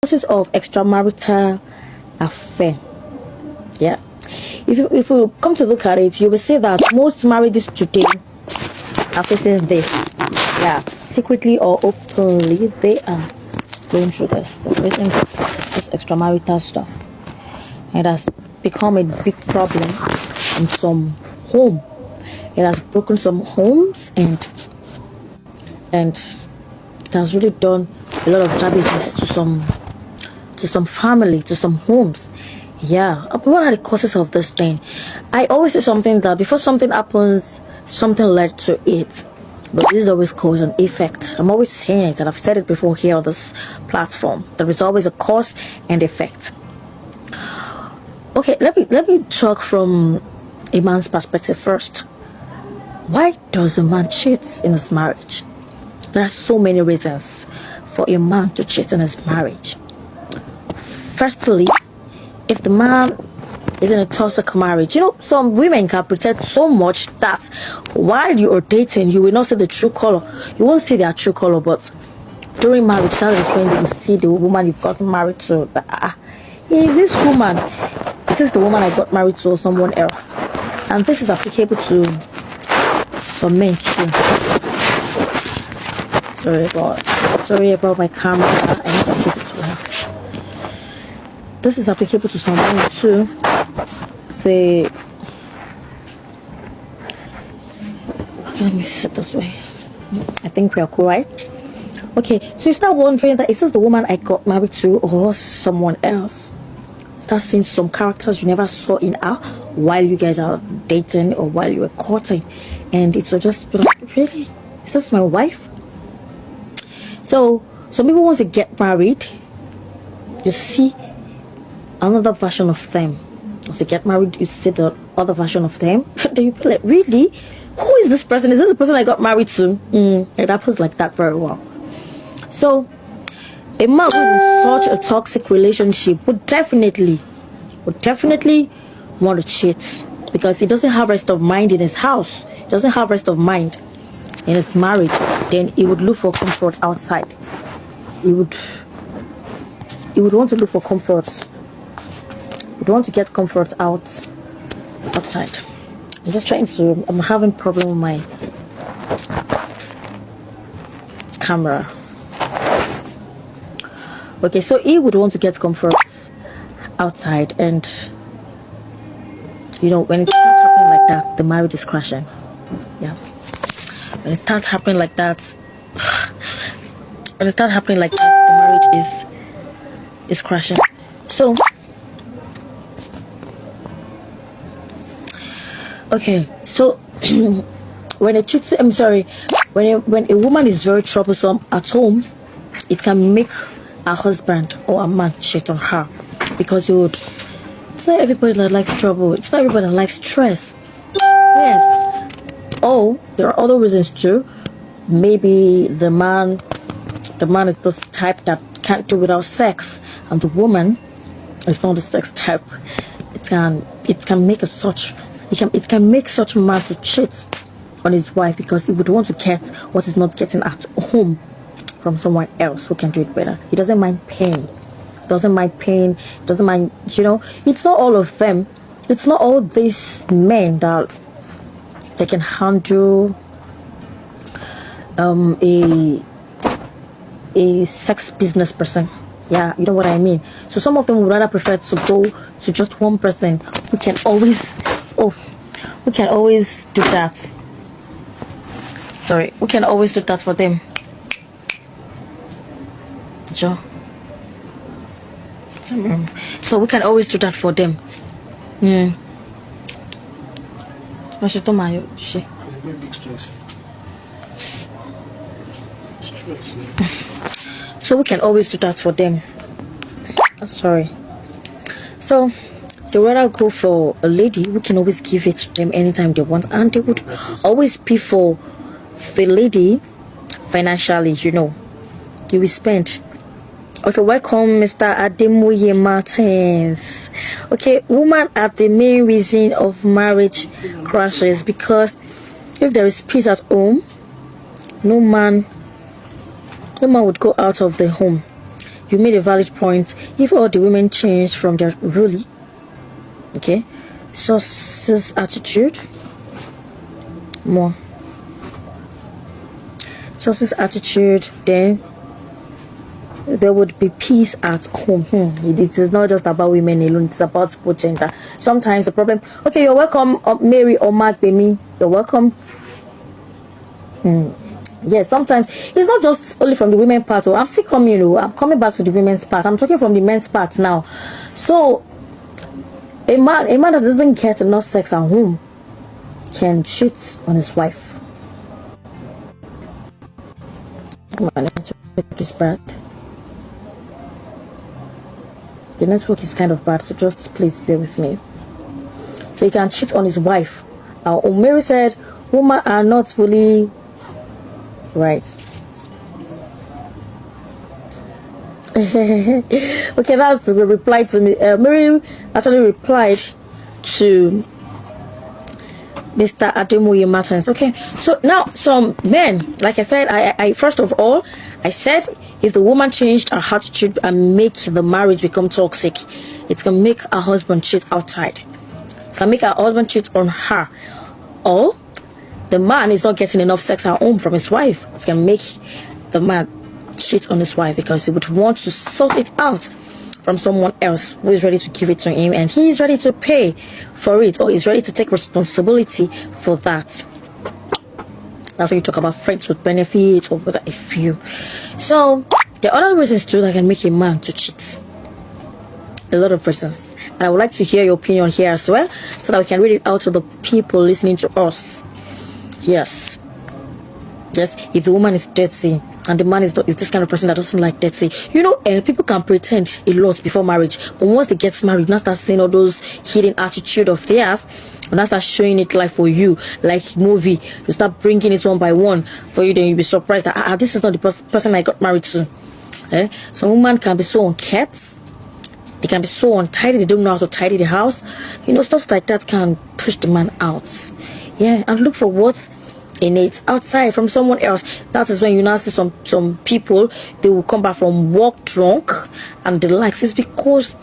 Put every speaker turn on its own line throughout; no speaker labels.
Causes of extramarital affair. Yeah, if you come to look at it, you will see that most marriages today are facing this. Yeah, secretly or openly, they are going through this. They're facing this extramarital stuff. It has become a big problem in some home. It has broken some homes, and it has really done a lot of damages to some family, to some homes. Yeah, what are the causes of this thing? I always say something that before something happens, something led to it. But this is always cause and effect. I'm always saying it, and I've said it before here on this platform. There is always a cause and effect. Okay, let me talk from a man's perspective first. Why does a man cheat in his marriage? There are so many reasons for a man to cheat in his marriage. Firstly, if the man is in a toxic marriage, some women can pretend so much that while you are dating, you will not see the true color. You won't see their true color, but during marriage, that is when you see the woman you've gotten married to. Is this woman? Is this the woman I got married to, or someone else? And this is applicable to some men too. Sorry about my camera. I need to fix it well. This is applicable to some men too. Okay, let me sit this way. I think we are cool, right? Okay, so you start wondering that is this the woman I got married to or someone else? Start seeing some characters you never saw in her while you guys are dating or while you were courting, and it will just be like, really? Is this my wife? So some people, once they get married, you see another version of them. Once they get married, you see the other version of them. Then you be like, really? Who is this person? Is this the person I got married to? It happens like that very well. So a man who is in such a toxic relationship would definitely want to cheat, because he doesn't have rest of mind in his house. He doesn't have rest of mind in his marriage. Then he would look for comfort outside. He would want to look for comforts. He would want to get comfort outside. I'm having problem with my camera. Okay, so he would want to get comfort outside, and when it starts happening like that, the marriage is crashing. Yeah, when it starts happening like that, the marriage is crashing. So okay, so when a woman is very troublesome at home, it can make a husband or a man cheat on her, because it's not everybody that likes trouble. It's not everybody that likes stress. Yes. Oh, there are other reasons too. Maybe the man is this type that can't do without sex, and the woman is not the sex type. It can make such a man to cheat on his wife, because he would want to get what he's not getting at home from someone else who can do it better. He doesn't mind pain. It's not all of them. It's not all these men that they can handle a sex business person. Yeah, you know what I mean. So some of them would rather prefer to go to just one person who can always do that. Sorry, we can always do that for them. Sure. So we can always do that for them. So we can always do that for them. Sorry. So they rather go for a lady who can always give it to them anytime they want, and they would always pay for the lady financially. You will spend. Okay, welcome, Mr. Ademoye Martins. Okay, women are the main reason of marriage crashes, because if there is peace at home, no man would go out of the home. you made a valid point. If all the women changed from their really, okay, sources attitude, more sources attitude, then there would be peace at home. It is not just about women alone, it's about both gender. Sometimes the problem, okay, you're welcome, Mary or Mark Bemi, you're welcome. Yes, sometimes it's not just only from the women part. I'm still coming, I'm coming back to the women's part. I'm talking from the men's part now. So a man that doesn't get enough sex at home can cheat on his wife. My network is bad. The network is kind of bad, so just please bear with me. So he can cheat on his wife. Mary said, women are not fully right. Okay, that's the reply to me. Mary actually replied to Mr. Ademoye Martins. Okay, so now some men, like I said, I first of all, I said if the woman changed her attitude and make the marriage become toxic, it can make her husband cheat outside. It can make her husband cheat on her. Or the man is not getting enough sex at home from his wife. It can make the man cheat on his wife because he would want to sort it out from someone else who is ready to give it to him, and he is ready to pay for it, or is ready to take responsibility for that. That's when you talk about friends with benefits or whether a few. So there are other reasons too that can make a man to cheat. A lot of reasons, and I would like to hear your opinion here as well, so that we can read it out to the people listening to us. Yes, if the woman is dirty and the man is this kind of person that doesn't like dirty, people can pretend a lot before marriage, but once they get married, now start seeing all those hidden attitude of theirs, and now start showing it like for you, like movie. You start bringing it one by one for you, then you'll be surprised that this is not the person I got married to. Some women can be so unkept, they can be so untidy, they don't know how to tidy the house. Stuff like that can push the man out. Yeah, and look for what's in it outside from someone else. That is when you now see some people, they will come back from work drunk and the likes. It's because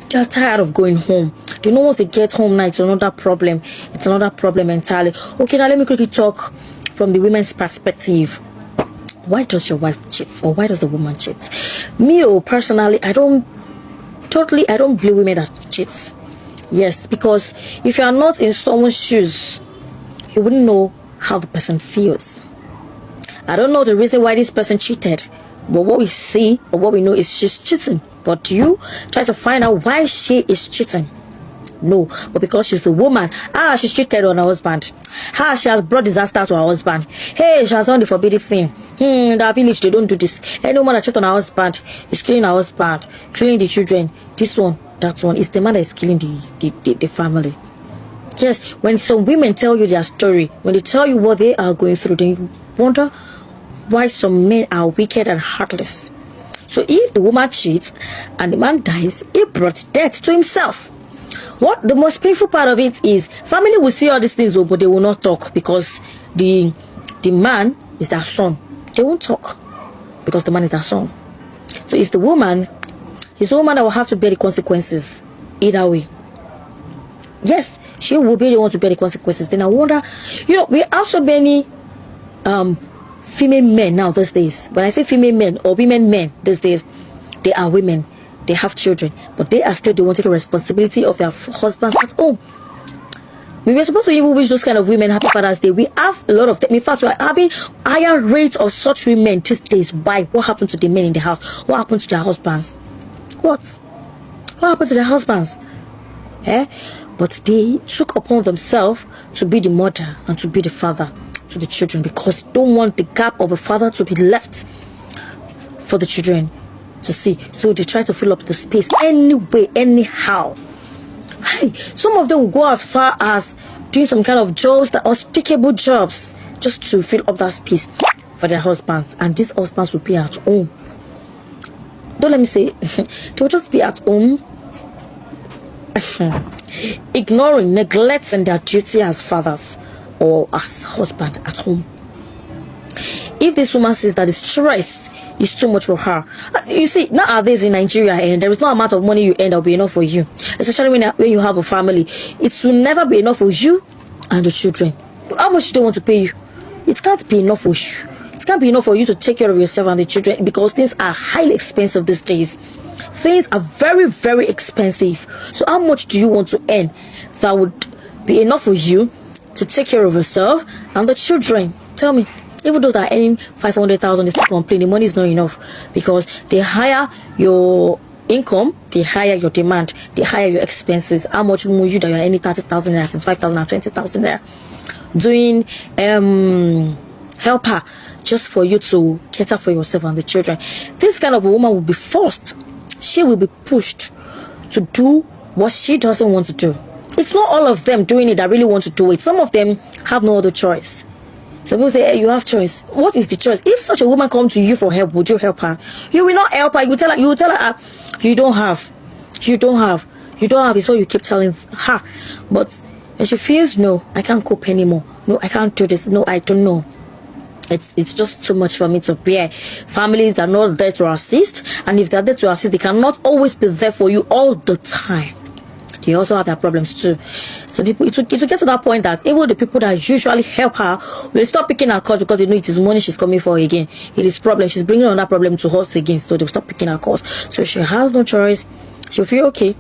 they're tired of going home. Once they get home now, it's another problem. It's another problem entirely. Okay, now let me quickly talk from the women's perspective. Why does your wife cheat, or why does the woman cheat? Me, personally, I don't blame women that cheat. Yes, because if you are not in someone's shoes, you wouldn't know how the person feels. I don't know the reason why this person cheated, but what we see or what we know is she's cheating. But do you try to find out why she is cheating? No, but because she's a woman, she cheated on her husband. She has brought disaster to her husband. Hey, she has done the forbidden thing. In that village they don't do this. Any woman that cheats on her husband is killing her husband, killing the children. This one, that one, is the man that is killing the family. Yes, when some women tell you their story, when they tell you what they are going through, then you wonder why some men are wicked and heartless. So if the woman cheats and the man dies, he brought death to himself. What the most painful part of it is, family will see all these things, but they will not talk because the man is their son. They won't talk because the man is their son. So it's the woman that will have to bear the consequences either way. Yes, she will be the one to bear the consequences. Then I wonder, we have so many female men now these days. When I say female men or women men these days, they are women. They have children, but they are still the ones taking responsibility of their husbands at home. We were supposed to even wish those kind of women happy Father's Day. We have a lot of them. In fact, we are having higher rates of such women these days. Why? What happened to the men in the house? What happened to their husbands? What happened to their husbands? But they took upon themselves to be the mother and to be the father to the children, because they don't want the gap of a father to be left for the children to see. So they try to fill up the space anyway, anyhow. Hey, some of them will go as far as doing some kind of jobs, that unspeakable jobs, just to fill up that space for their husbands. And these husbands will be at home. Don't let me say they will just be at home, ignoring, neglecting their duty as fathers or as husband at home. If this woman sees that the stress It's too much for her. You see, nowadays in Nigeria, and there is no amount of money you earn that will be enough for you. Especially when you have a family. It will never be enough for you and the children. How much do they want to pay you? It can't be enough for you. It can't be enough for you to take care of yourself and the children, because things are highly expensive these days. Things are very, very expensive. So how much do you want to earn that would be enough for you to take care of yourself and the children? Tell me. Even those that are earning 500,000, they still complain the money is not enough, because they hire your income, they hire your demand, they hire your expenses. How much more you that you're earning 30,000 naira, 25,000 and 20,000 naira doing helper just for you to cater for yourself and the children? This kind of a woman will be forced. She will be pushed to do what she doesn't want to do. It's not all of them doing it that really want to do it. Some of them have no other choice. Some people say, hey, you have choice. What is the choice? If such a woman comes to you for help, would you help her? You will not help her. You will tell her, you don't have. You don't have. You don't have. It's what you keep telling her. But when she feels, no, I can't cope anymore. No, I can't do this. No, I don't know. It's just too much for me to bear. Families are not there to assist. And if they're there to assist, they cannot always be there for you all the time. They also have their problems too. So people, it will get to that point that even the people that usually help her will stop picking her calls, because they know it is money she's coming for again. It is problem. She's bringing on that problem to us again. So they'll stop picking her calls. So she has no choice. She'll feel, okay,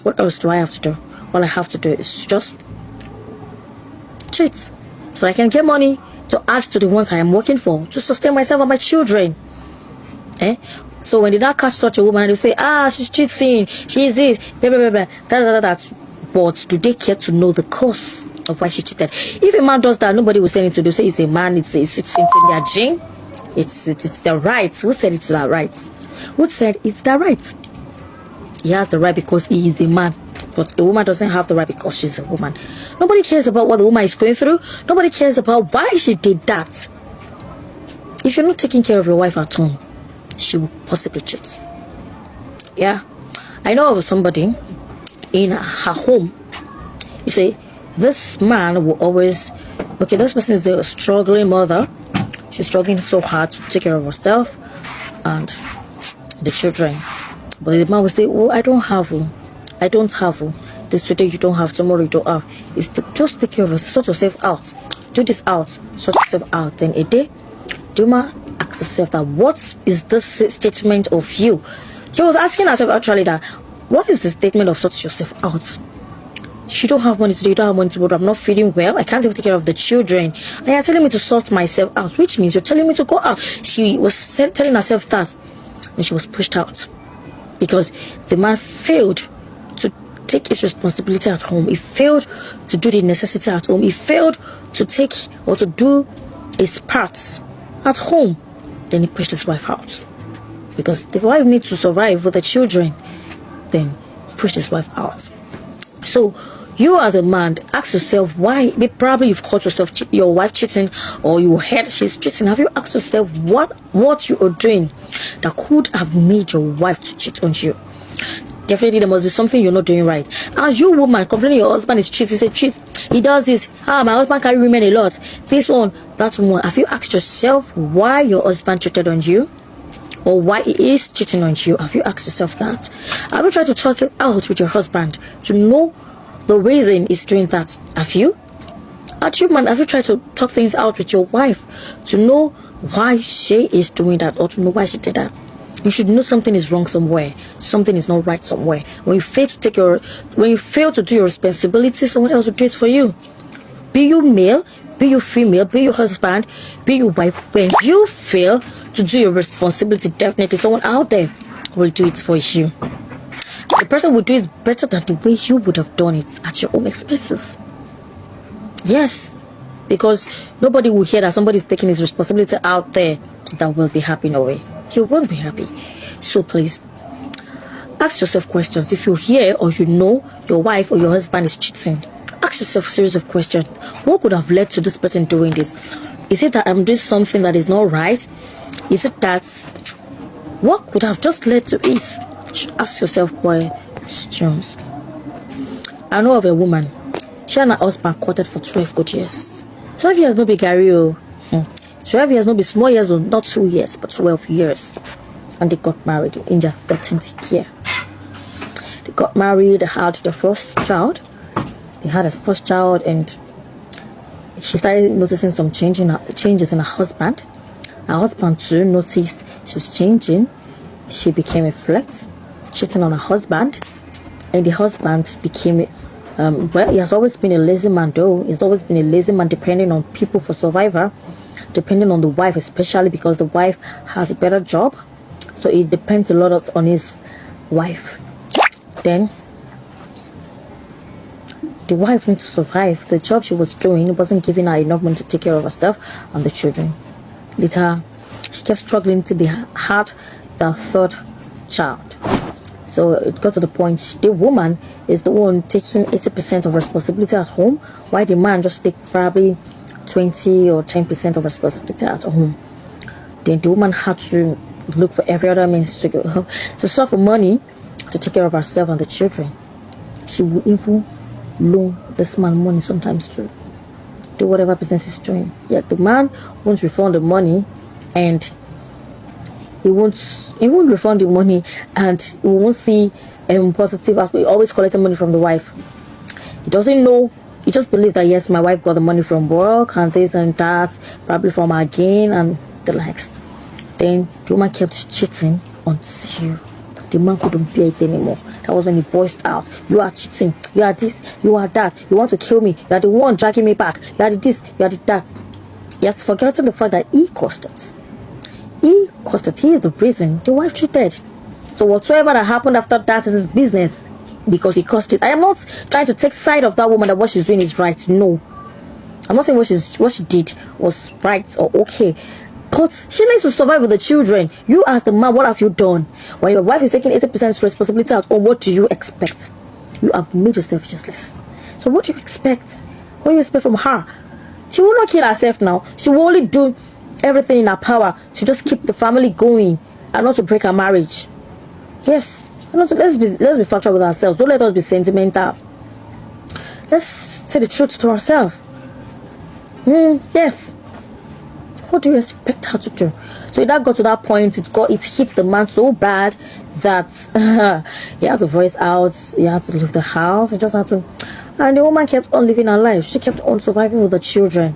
what else do I have to do? All I have to do is just cheat, so I can get money to add to the ones I am working for, to sustain myself and my children. So when they now catch such a woman and they say, she's cheating, she's this, blah, blah, blah, blah, that. But do they care to know the cause of why she cheated? If a man does that, nobody will say anything. They'll say it's a man, it's in their gene, it's their right. Who said it's their right? Who said it's their right? He has the right because he is a man. But a woman doesn't have the right because she's a woman. Nobody cares about what the woman is going through. Nobody cares about why she did that. If you're not taking care of your wife at home, she will possibly cheat. Yeah, I know of somebody in her home. You say this man will always, okay, this person is a struggling mother. She's struggling so hard to take care of herself and the children. But the man will say, oh, I don't have. This today you don't have, tomorrow you don't have. It's to just take care of yourself, sort yourself out. Do this out, sort yourself out. Then a day, the woman asks herself that, what is this statement of you? She was asking herself actually that, what is the statement of sort yourself out? You don't have money today, you don't have money tomorrow, I'm not feeling well, I can't even take care of the children, and you're telling me to sort myself out, which means you're telling me to go out. She was telling herself that, and she was pushed out because the man failed to take his responsibility at home. He failed to do the necessity at home. He failed to take or to do his parts at home. Then he pushed his wife out, because the wife needs to survive with the children. Then pushed his wife out. So you as a man, ask yourself why. Probably you've caught yourself your wife cheating, or you heard she's cheating. Have you asked yourself what you are doing that could have made your wife to cheat on you? Definitely there must be something you're not doing right. As you woman complaining your husband is cheating, say cheat, he does this, my husband carry women a lot, this one, that one. Have you asked yourself why your husband cheated on you, or why he is cheating on you? Have you asked yourself that? Have you tried to talk it out with your husband to know the reason he's doing that? Have you? Have you tried to talk things out with your wife to know why she is doing that, or to know why she did that? You should know something is wrong somewhere. Something is not right somewhere. When you fail to do your responsibility, someone else will do it for you. Be you male, be you female, be your husband, be your wife. When you fail to do your responsibility, definitely someone out there will do it for you. The person will do it better than the way you would have done it at your own expenses. Yes, because nobody will hear that somebody is taking his responsibility out there that will be happy in a way. You won't be happy. So please, ask yourself questions. If you hear or you know your wife or your husband is cheating, ask yourself a series of questions. What could have led to this person doing this? Is it that I'm doing something that is not right? Is it that, what could have just led to it? You should ask yourself questions. I know of a woman. She and her husband courted for 12 good years. 12 years no be Gary. 12 years, not be small years, not 2 years, but 12 years. And they got married in their 13th year. They got married, they had the first child. They had a first child, and she started noticing some changes in her husband. Her husband too noticed she's changing. She became a flex, cheating on her husband. And the husband became, well, he has always been a lazy man though. He's always been a lazy man, depending on people for survivor, depending on the wife, especially because the wife has a better job. So it depends a lot on his wife. Then the wife needs to survive. The job she was doing wasn't giving her enough money to take care of herself and the children. Later, she kept struggling till they had their third child. So it got to the point the woman is the one taking 80% of responsibility at home, while the man just take probably 20 or 10% of responsibility at home. Then the woman had to look for every other means to go to sort for money to take care of herself and the children. She will even loan this man money sometimes to do whatever business he's doing. Yet the man won't refund the money, and he won't refund the money, and he won't see positive after. He always collecting money from the wife. He doesn't know. He just believes that yes, my wife got the money from work and this and that, probably from her gain and the likes. Then the woman kept cheating until the man couldn't bear it anymore. That was when he voiced out, "You are cheating. You are this. You are that. You want to kill me. You are the one dragging me back. You are the this. You are the that." He has forgotten the fact that he caused it. He caused it. He is the reason the wife cheated. So whatsoever that happened after that is his business, because he caused it. I am not trying to take side of that woman that what she's doing is right. No, I'm not saying what she did was right or okay. But she needs to survive with the children. You as the man, what have you done? When your wife is taking 80% responsibility at home, what do you expect? You have made yourself useless. So what do you expect? What do you expect from her? She will not kill herself now. She will only do everything in her power to just keep the family going and not to break her marriage. Yes. Let's be factual with ourselves. Don't let us be sentimental. Let's say the truth to ourselves. Yes. What do you expect her to do? So that got to that point. It hit the man so bad that he had to voice out. He had to leave the house. He just had to. And the woman kept on living her life. She kept on surviving with the children.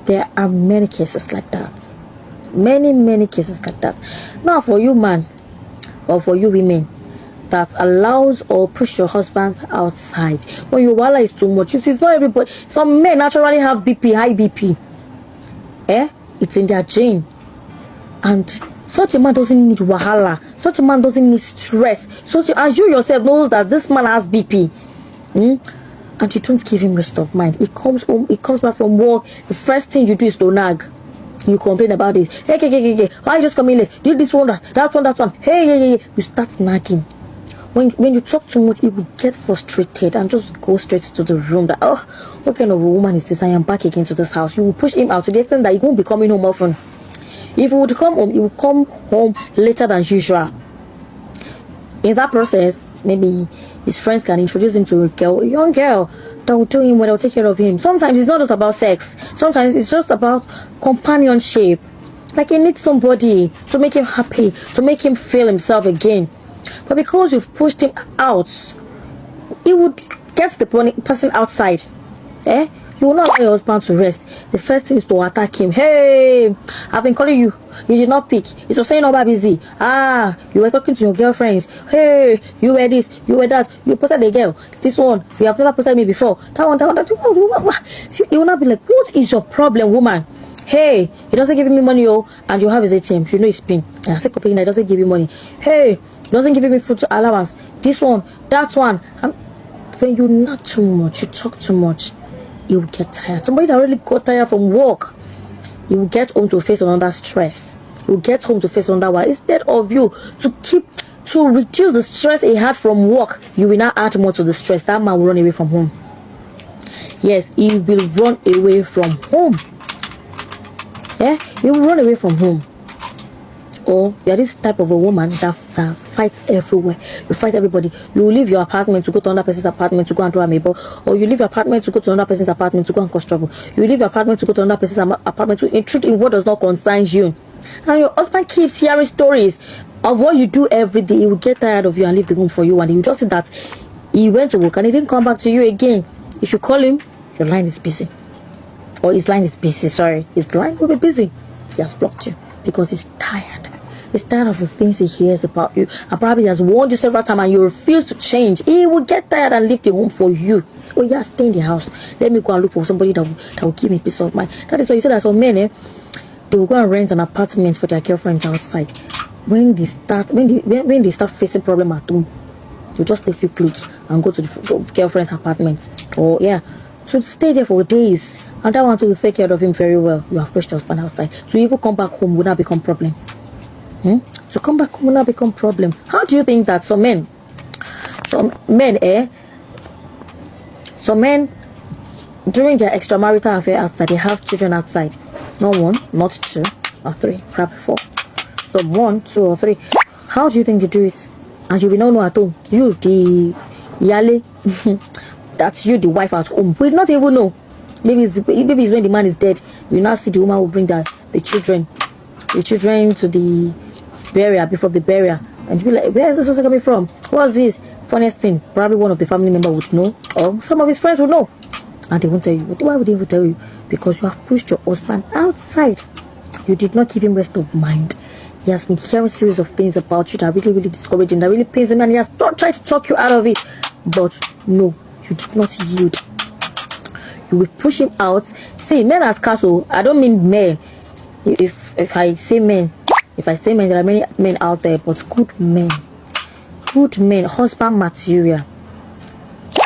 There are many cases like that. Many cases like that. Now for you man, or for you women, that allows or push your husbands outside when your wala is too much. It's not everybody. Some men naturally have BP, high BP. It's in their gene. And such a man doesn't need wahala. Such a man doesn't need stress. As you yourself knows that this man has BP. And you don't give him rest of mind. He comes home, he comes back from work. The first thing you do is to nag. You complain about it. Hey. Why you just coming late? Did this one, that one. Hey. You start nagging. When you talk too much, he will get frustrated and just go straight to the room. That, oh, what kind of a woman is this? I am back again to this house. You will push him out to the extent that he won't be coming home often. If he would come home, he will come home later than usual. In that process, maybe his friends can introduce him to a young girl that will do him well, that will take care of him. Sometimes it's not just about sex. Sometimes it's just about companionship. Like he needs somebody to make him happy, to make him feel himself again. But because you've pushed him out, he would get the person outside. You will not allow your husband to rest. The first thing is to attack him. Hey, I've been calling you. You did not pick. It was saying about busy. You were talking to your girlfriends. Hey, you were this, you were that. You posted the girl. This one, you have never posted me before. That one. You will not be like, what is your problem, woman? Hey, he doesn't give me money, and you have his ATM. You know his PIN. And I said, complaining, he doesn't give you money. Hey, he doesn't give me food allowance. This one, that one. When you nag too much, you talk too much, you will get tired. Somebody that already got tired from work, you will get home to face another stress. You will get home to face another one. Instead of you to reduce the stress he had from work, you will not add more to the stress. That man will run away from home. Yes, he will run away from home. He will run away from home. Or you are this type of a woman that fight everywhere. You fight everybody. You leave your apartment to go to another person's apartment to go and do a mabel, or you leave your apartment to go to another person's apartment to go and cause trouble. You leave your apartment to go to another person's apartment to intrude in what does not concern you. And your husband keeps hearing stories of what you do every day. He will get tired of you and leave the home for you, and he will just say that he went to work and he didn't come back to you again. If you call him, your line is busy. Or his line is busy, sorry. His line will be busy. He has blocked you because he's tired. He's tired of the things he hears about you. And probably has warned you several times and you refuse to change. He will get tired and leave the home for you. Oh yeah, stay in the house. Let me go and look for somebody that will give me peace of mind. That is why you said that some men, they will go and rent an apartment for their girlfriends outside. When they start facing problem at home, you just leave your clothes and go to the girlfriend's apartment. Or yeah, so stay there for days. And that one will take care of him very well. You have pushed your husband outside. So even come back home will not become problem. So come back home will not become problem. How do you think that some men during their extramarital affair outside, they have children outside? Not one, not two, or three, probably four. So 1, 2, or 3. How do you think they do it? And you will not know at home. You, the yale, that's you, the wife at home. We not even know. Maybe it's when the man is dead. You now see the woman will bring the children to the burial, before the burial, and you be like, where is this coming from? What's this? Funniest thing, probably one of the family member would know, or some of his friends would know, and they won't tell you. Why would they even tell you? Because you have pushed your husband outside. You did not give him rest of mind. He has been hearing a series of things about you that really, really discouraging, that really pains him, and he has tried to talk you out of it. But no, you did not yield. You will push him out. See, men as cattle. I don't mean men. If I say men, there are many men out there, but good men, husband material,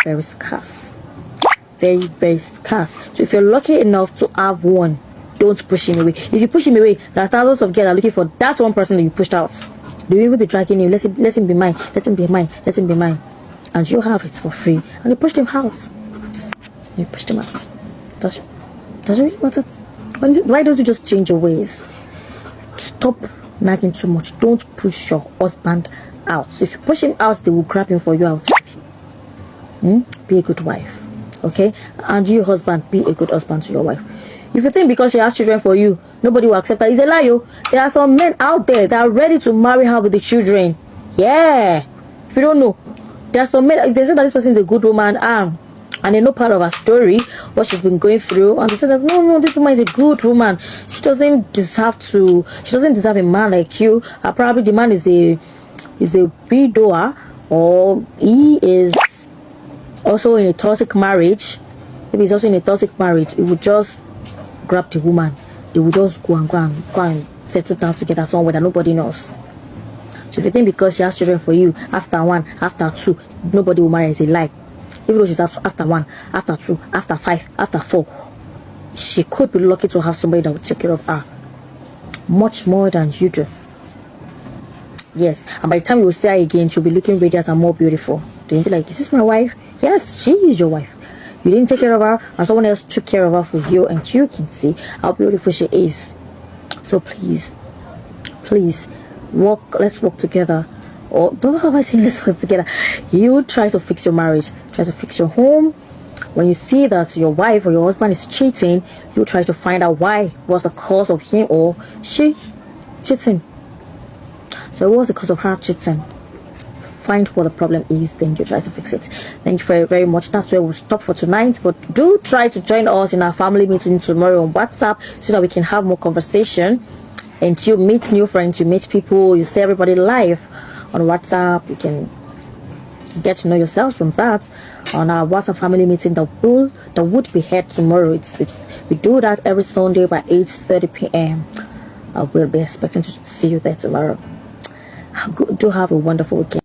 very scarce, very, very scarce. So if you're lucky enough to have one, don't push him away. If you push him away, there are thousands of girls that are looking for that one person that you pushed out. They will even be dragging you. Let him be mine. Let him be mine. Let him be mine. And you have it for free. And you pushed him out. You pushed him out. Does it really matter? Why don't you just change your ways? Stop nagging too much. Don't push your husband out. So if you push him out, they will grab him for you outside. Be a good wife. Okay? And you, husband, be a good husband to your wife. If you think because she has children for you, nobody will accept that, it's a lie. There are some men out there that are ready to marry her with the children. Yeah. If you don't know, there are some men, if they say that this person is a good woman, and they know part of her story, what she's been going through, and they say that no, this woman is a good woman. She doesn't deserve a man like you. Probably the man is a widower, or he is also in a toxic marriage. Maybe he's also in a toxic marriage. He would just grab the woman. They will just go and settle down together somewhere that nobody knows. So if you think because she has children for you, after 1, after 2, nobody will marry, is a lie. Even though she's after 1, after 2, after 5, after 4, she could be lucky to have somebody that will take care of her much more than you do. Yes, and by the time you will see her again, she'll be looking radiant and more beautiful. Then you'll be like, is this my wife? Yes, she is your wife. You didn't take care of her, and someone else took care of her for you, and you can see how beautiful she is. So please, let's work together. Or don't have I say let's work together. You try to fix your marriage, try to fix your home. When you see that your wife or your husband is cheating, you try to find out why. What's the cause of him or she cheating? So what was the cause of her cheating? Find what the problem is, then you try to fix it. Thank you very, very much. That's where we'll stop for tonight, but do try to join us in our family meeting tomorrow on WhatsApp so that we can have more conversation, and you meet new friends, you meet people, you see everybody live on WhatsApp. You can get to know yourselves from that on our WhatsApp family meeting that would be held tomorrow. We do that every Sunday by 8:30 p.m. I will be expecting to see you there tomorrow. Do have a wonderful weekend.